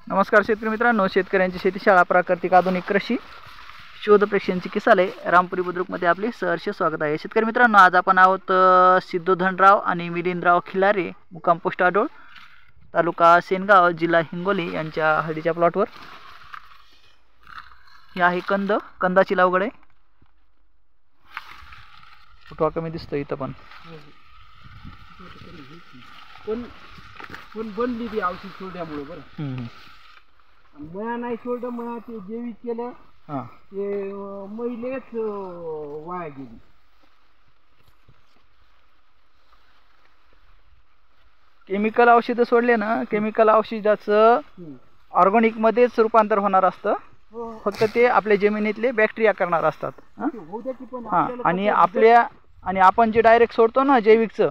नमस्कार शेतकरी मित्रांनो, शेतकऱ्यांची शेतीशाळा प्राकृतिक आधुनिक कृषी शोध प्रेक्षणाची किसाले रामपुरी बुद्रुकमध्ये आपले सहर्ष स्वागत आहे। शेतकरी मित्रांनो, आज आपण आहोत सिद्धोधनराव आणि मिलिंदराव खिलारे, मुक्काम पोस्ट आडोळ, तालुका सेनगाव, जिल्हा हिंगोली यांच्या हळदीच्या प्लॉटवर। ही आहे कंदाची लागवड आहे। फुटवा कमी दिसतो इथं पण बनली ती औषध सोडल्यामुळे बरं मया नाही सोडलं, मया ते जैविक केलं ते महिलेच वाया गेली। केमिकल औषध सोडले ना, केमिकल औषधाचं ऑर्गॅनिक मध्येच रूपांतर होणार असतं, फक्त ते आपल्या जमिनीतले बॅक्टेरिया करणार असतात। आणि आपण जे डायरेक्ट सोडतो ना जैविकचं,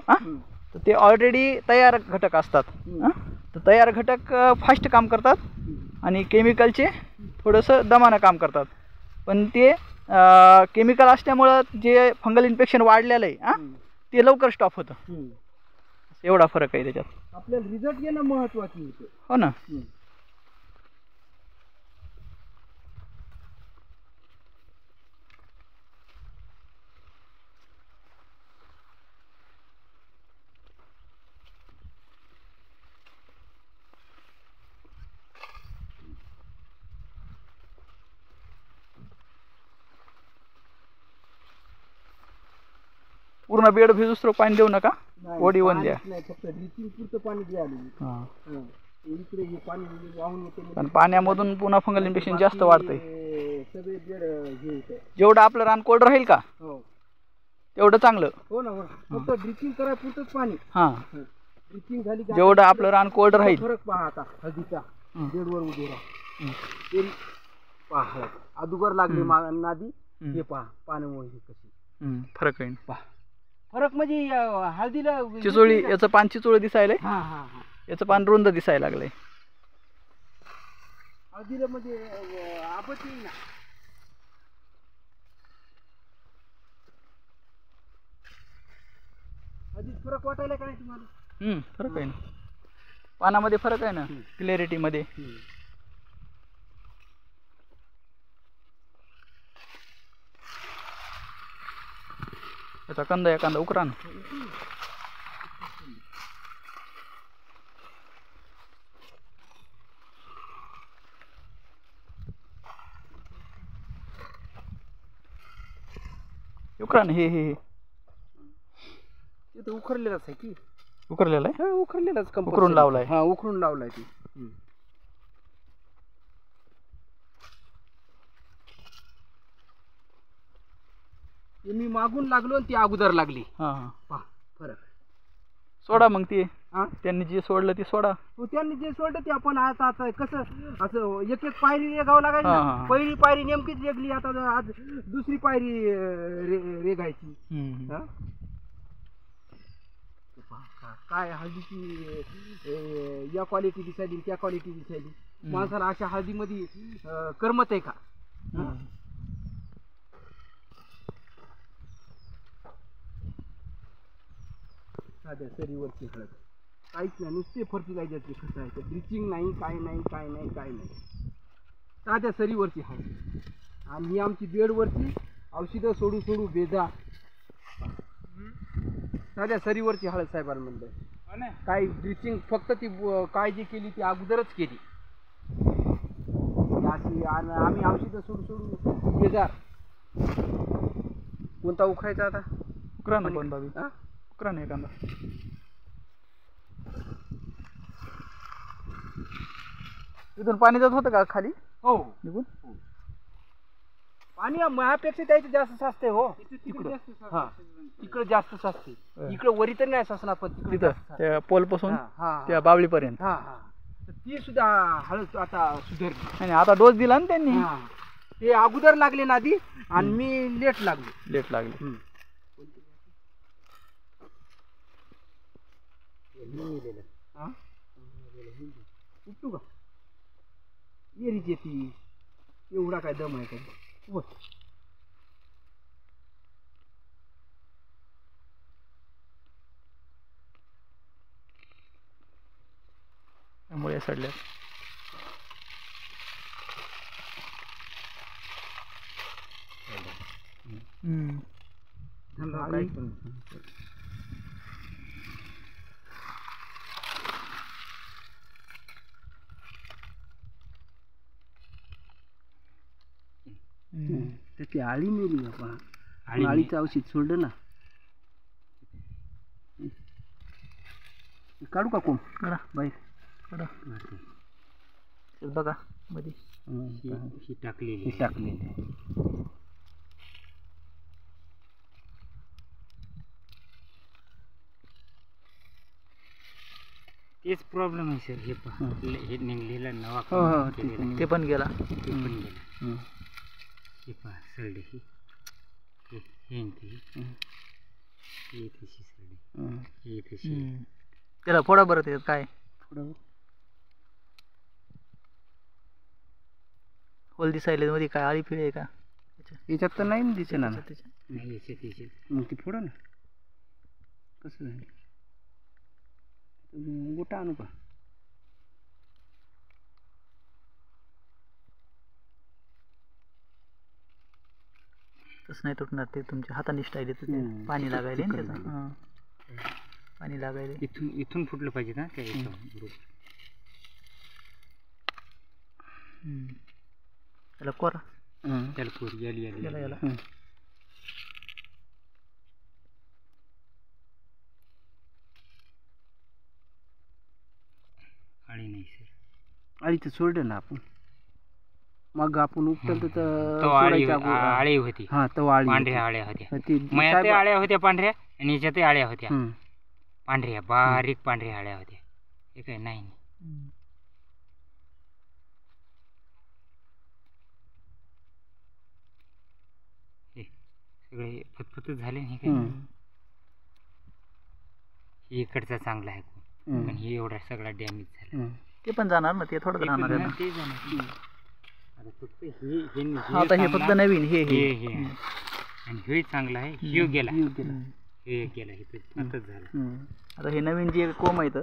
तर ते ऑलरेडी तयार घटक असतात। तर तयार घटक फास्ट काम करतात आणि केमिकलचे थोडंसं दमानं काम करतात। पण ते केमिकल असल्यामुळं जे फंगल इन्फेक्शन वाढलेलं आहे ते लवकर स्टॉप होतं। एवढा फरक आहे त्याच्यात। आपल्याला रिझल्ट येणं महत्त्वाचं होतं। हो ना। पूर्ण बेड भिजूस पाणी देऊ नका, ओढी वन द्या। फक्त ड्रिचिंग पुरतं पाणी द्यायला। इकडे हे पाणी वाहून येते, पण पाण्यामधून पुन्हा फंगल इन्फेक्शन जास्त वाढतंय। सगळे बेड हे होतं। जेवढं आपलं रान कोरडं राहील का तेवढं चांगलं। हो ना, फक्त ड्रिचिंग करायला पुरतंच पाणी। ड्रिचिंग झाली की जेवढं आपलं रान कोरडं राहील। फरक पहा आता हळदीचा बेडवर उभे राहा, ते पहा अदुगर लागले नादी, हे पहा पाण्यामुळे कशी फरक आहे। पहा फरक म्हणजे हळदीला चिचोळी, याचं पान चिचोळं दिसायलंय, याचं पान रुंद दिसायला लागलंय। हळदीला म्हणजे आपत्ती येईल ना। हळदीत फरक वाटायला काय तुम्हाला? फरक आहे ना, पानामध्ये फरक आहे ना, क्लॅरिटी मध्ये। याचा कंद एखादा उकरा ना। उकरा ना, हे ते उखरलेलाच आहे की? उकरलेला आहे, उखरलेलाच उकरून लावलाय। उकरून लावलाय ते। मी मागून लागलो आणि ती अगोदर लागली। पहा फरक। सोडा मग ते त्यांनी जे सोडलं ते सोडा। त्यांनी जे सोडलं ते आपण आता कसं असं एक एक पायरी रेगावं लागायची। पहिली पायरी नेमकीच रेगली, आता आज दुसरी पायरी रेगायची। काय हळदीची या क्वालिटी दिसायली, त्या क्वालिटी दिसायली। माणसाला अशा हळदीमध्ये करमत आहे का? साध्या सरीवरची हळद काहीच नाही, नुसते फर्टिलायझरचे खत आहे, ड्रिचिंग नाही, काय नाही काय नाही काय नाही, साध्या सरीवरची हळद। आणि ही आमची बेडवरची औषधं सोडू सोडू बेजा, साध्या सरीवरची हळद साहेबांना म्हणलं। काय ड्रिचिंग फक्त ती काळजी केली ती अगोदरच केली अशी, आम्ही औषधं सोडू सोडू बेजार। कोणता उखरायचा आता? उकरा ना पण बाबी, उकरा ना एखादा। तिथून पाणी जात होतं का खाली? हो निघून पाणी माझ्यापेक्षा त्याचं जास्त साचते। हो तिकडे, तिकडे जास्त साचते, इकडे वरी तर नाही साचणार, पण तिकडे त्या पोल पासून त्या बावळीपर्यंत ती सुद्धा हळद आता सुधारली। आणि आता डोस दिला ना त्यांनी, ते अगोदर लागले नादी आणि मी लेट लागले। उपटू का? येरीच येते, एवढा काय दम आहे का? मुळे सडल्या। आळी तर ती आळी मेली बाबा. आळीचं औषध सोडलं ना. काढू का कोंब काढा बाहेर? काढा. ते बघा मध्ये टाकलेली तेच प्रॉब्लेम आहे सर. हे पहा हे निघलेलं नवा ते पण गेला. हे पहा सरडे हे तशी सरडे हे तशी. त्याला फोडा बरं त्याच्यात काय होल दिसायले मध्ये काय आळी फिळे आहे का याच्यात तर नाही दिसे ना. नाही याच्यात मग ती फोडा ना. कसं आहे गोटा आणू का? तसं नाही तुटणार ते तुमच्या हाताने स्टाईल येतं. पाणी लागायले ना त्याचं. पाणी लागायले. इथून फुटलं पाहिजे ना त्या त्याला कोरा त्याला कोर याली याला आळी नाही सर. आळी तर सोडलं ना आपण. मग आपण उपटलं तर आळी होती. हा तो आळी पांढऱ्या आळ्या होत्या. मयात आळ्या होत्या पांढऱ्या आणि याच्यात आळ्या होत्या पांढऱ्या. बारीक पांढऱ्या आळ्या होत्या. हे काय नाही. हे सगळे फतफतच झाले. हे काय हे इकडचा चांगला आहे पण हे एवढा सगळा डॅमेज झाला. ते पण जाणार ना. ते थोडं राहणार आहे ना. ते जाणार. फक्त आता हे फक्त नवीन हे आणि हे चांगलं आहे. हे गेला हे गेला हे आताच झालं. आता हे नवीन जे कोंब आहेत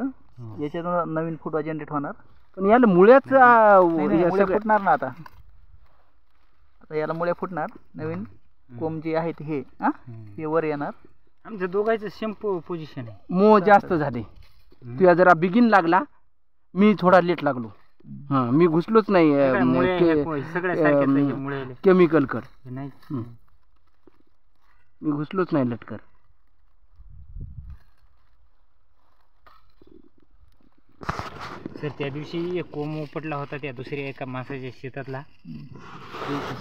याच्यातून नवीन फुटवा जनरेट होणार. पण याला मुळ्याच मुळे फुटणार ना. आता याला मुळे फुटणार. नवीन कोंब जे आहेत हे वर येणार. आमच्या दोघांचं शॅम्पू पोझिशन आहे. मोह जास्त झाले. तुझ्या जरा बिगिन लागला. मी थोडा लेट लागलो. हा मी घुसलोच नाही केमिकल कर. मी घुसलोच नाही लटकर. सर त्या दिवशी एक कोंब उपटला होता त्या दुसऱ्या एका माणसाच्या शेतातला.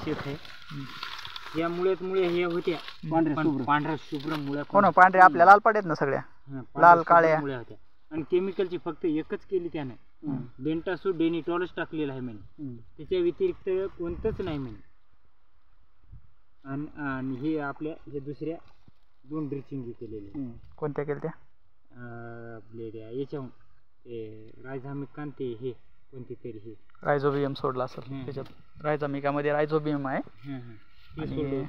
शेत आहे या मुळ्यात मुळे हे होत्या पांढऱ्या शुभ्र मुळ्या. कोण पांढऱ्या आपल्या लाल पाड्यात ना सगळ्या लाल काळ्या मुळ्या होत्या. आणि केमिकलची फक्त एकच केली त्याने. बेंटासूट डेनिटॉलच टाकलेला आहे म्हणे. त्याच्या व्यतिरिक्त कोणतंच नाही म्हणे. आणि हे आपल्या हे दुसऱ्या 2 ड्रिचिंग केलेले. कोणत्या केल्या त्या? आपल्या याच्याहून ते रायझामिकान ते हे कोणती तरी हे रायझोबियम सोडला असेल त्याच्यात. रायझामिकामध्ये रायझोबियम आहे.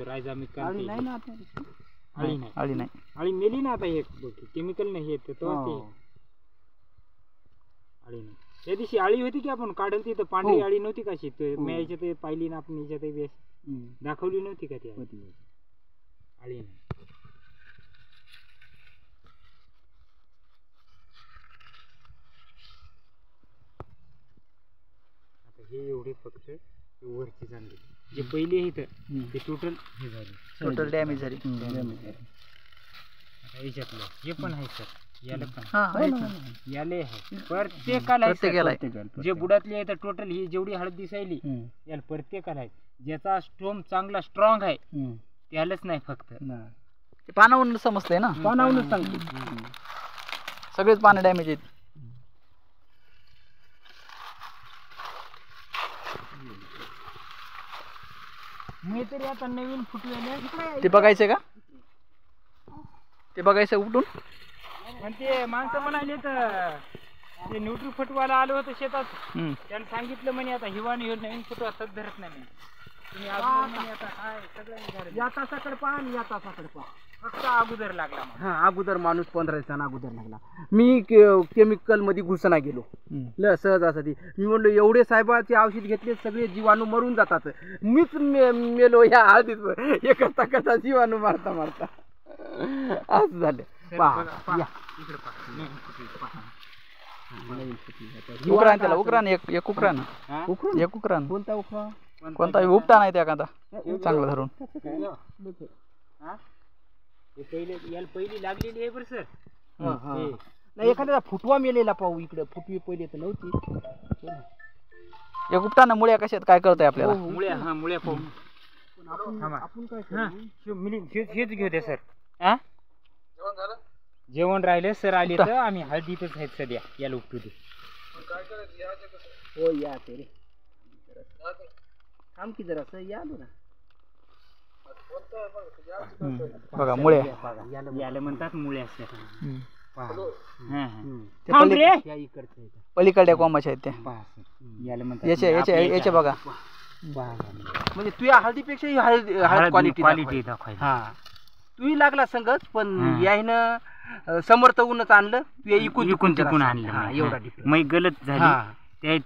रायझामिकान आळी नाही. आळी नाही. आळी मेली ना. आता हे केमिकल नाही येत तो आळी नाही. त्या दिवशी आळी होती की आपण काढल ती तर पांढरी आळी नव्हती का? शेत याच्यात पाहिली ना आपण. याच्यात दाखवली नव्हती का ती आळी नाही. आता हे एवढे फक्त वरची चांगली. जे पहिले इथं ते टोटल हे झाले. टोटल डॅमेज झाली. आता याच्यातलं हे पण आहे सर. याला पण याले आहे. प्रत्येकाला जे बुडातली आहे तर टोटल ही जेवढी हळद दिसायली याला प्रत्येकाला आहे. ज्याचा स्टोम चांगला स्ट्रॉंग आहे त्यालाच नाही. फक्त ते पानावरून समजतंय ना. पानावरूनच सांगते. सगळेच पानं डॅमेज आहेत. मी तरी आता नवीन फुटलेले ते बघायचं का? ते बघायचं उठून. आणि ते माणसं म्हणाले तर ते न्यूट्री फुटवाला आलं होतं शेतात. त्यानं सांगितलं म्हणे आता हिवाने नवीन फुटवा तग धरत नाही. तुम्ही आता काय सगळं या तासाकडे पहा आणि या तासाकडे पहा. फक्त अगोदर लागला. हा अगोदर माणूस 15 दिवसांना अगोदर लागला. मी केमिकल मध्ये घुसना गेलो सहज असं. ती मी म्हणलो एवढे साहेबाचे औषध घेतले सगळे जीवाणू मरून जातात. मीच मेलो या हळदीत. एका ताकाचा जीवाणू मारता मारता. असं झालं पहा या. इकडे पहा. नवीन फुटली आता. उकरान त्याला उकरान एक उकरान हा? एक उकरान कोणता उखळा? कोणता उपटा नाही त्या एखादा चांगला धरून हा? हे याला पहिली लागलेली आहे बरं सर. हा, हा. नाही एखाद्याला फुटवा मेलेला पाहू इकडे. फुटवी पहिले तर नव्हती. एक उपटानं मुळ्या कशात काय कळतंय आपल्याला मुळ्या पाहू. पण आपण काय हा, करू? हेच घेऊ द्या सर. हा, जेवण राहिलं सर आले तर आम्ही हळदीतच आहेत सध्या. याला उपटू दे. हो या ते रे. थांब की जरा या आलो ना. बघा मुळ्या याला म्हणतात मुळ्या सर. ते पली- या इकडचं इथं. पलीकडल्या कोंबाच्या आहेत त्या याला म्हणतात याचे बघा म्हणजे तुझ्या हळदीपेक्षा ही हळद क्वालिटी क्वालिटी दाखवायची. हा तूही लागला संगच पण यायनं समर्थ ऊनच आणलं तू इकून तिकून आणलं. हा, एवढा difference. मग गलत झाली. हा.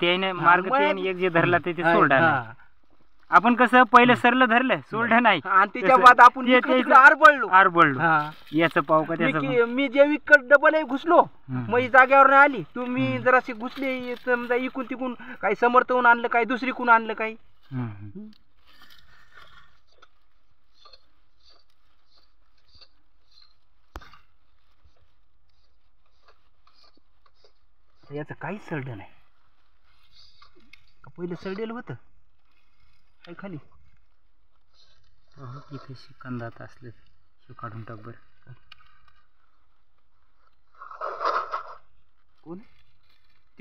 त्याने मार्ग मग- त्याने एक जे धरला ते हा, सोडला हा. नाही. आपण कसं पहिलं सरलं धरलं सोडलं नाही. आणि त्याच्या बाद आपण आरबळलो. आरबळलो. याचं पाव का त्याचं मी जे विकत डबल घुसलो हम्म. मग ही जाग्यावर नाही आली तुम्ही जराशी घुसले समजा इकून तिकून काही समर्थ ऊन आणलं काही दुसरीकून आणलं काही. हम्म. याचं काहीच सडलं नाही. का पहिलं सडलेलं होतं काही खाली. इथे शिकंदात असले शिव काढून टाक बरं. कोण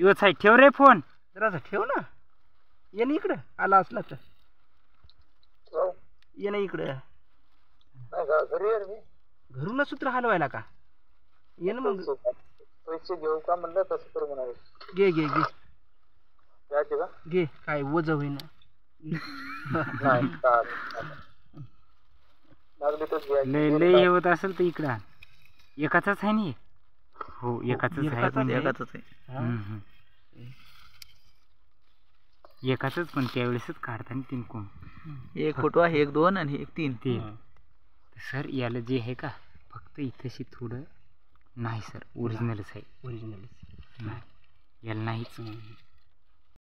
दिवस आहे ठेव रे फोन. जरा ठेव ना. ये ना इकडं आला असला तर ये ना इकडं. घरूनच सूत्र हलवायला का ये ना मग. पैसे घेऊ का म्हणलं तसं करू म्हणाले. घे घे घे घ्यायचे का घे काय वज होईना. लय हे होत असेल तर इकडं एकाच आहे नी. हो एकाच आहे पण एकाच आहे एकाच पण त्यावेळेसच काढताना 3 कोण. एक फोटो आहे 1 2 आणि 1 3 ते सर याला जे आहे का फक्त इथंशी थोडं नाही सर ओरिजिनलच आहे. ओरिजिनल नाही याला नाहीच.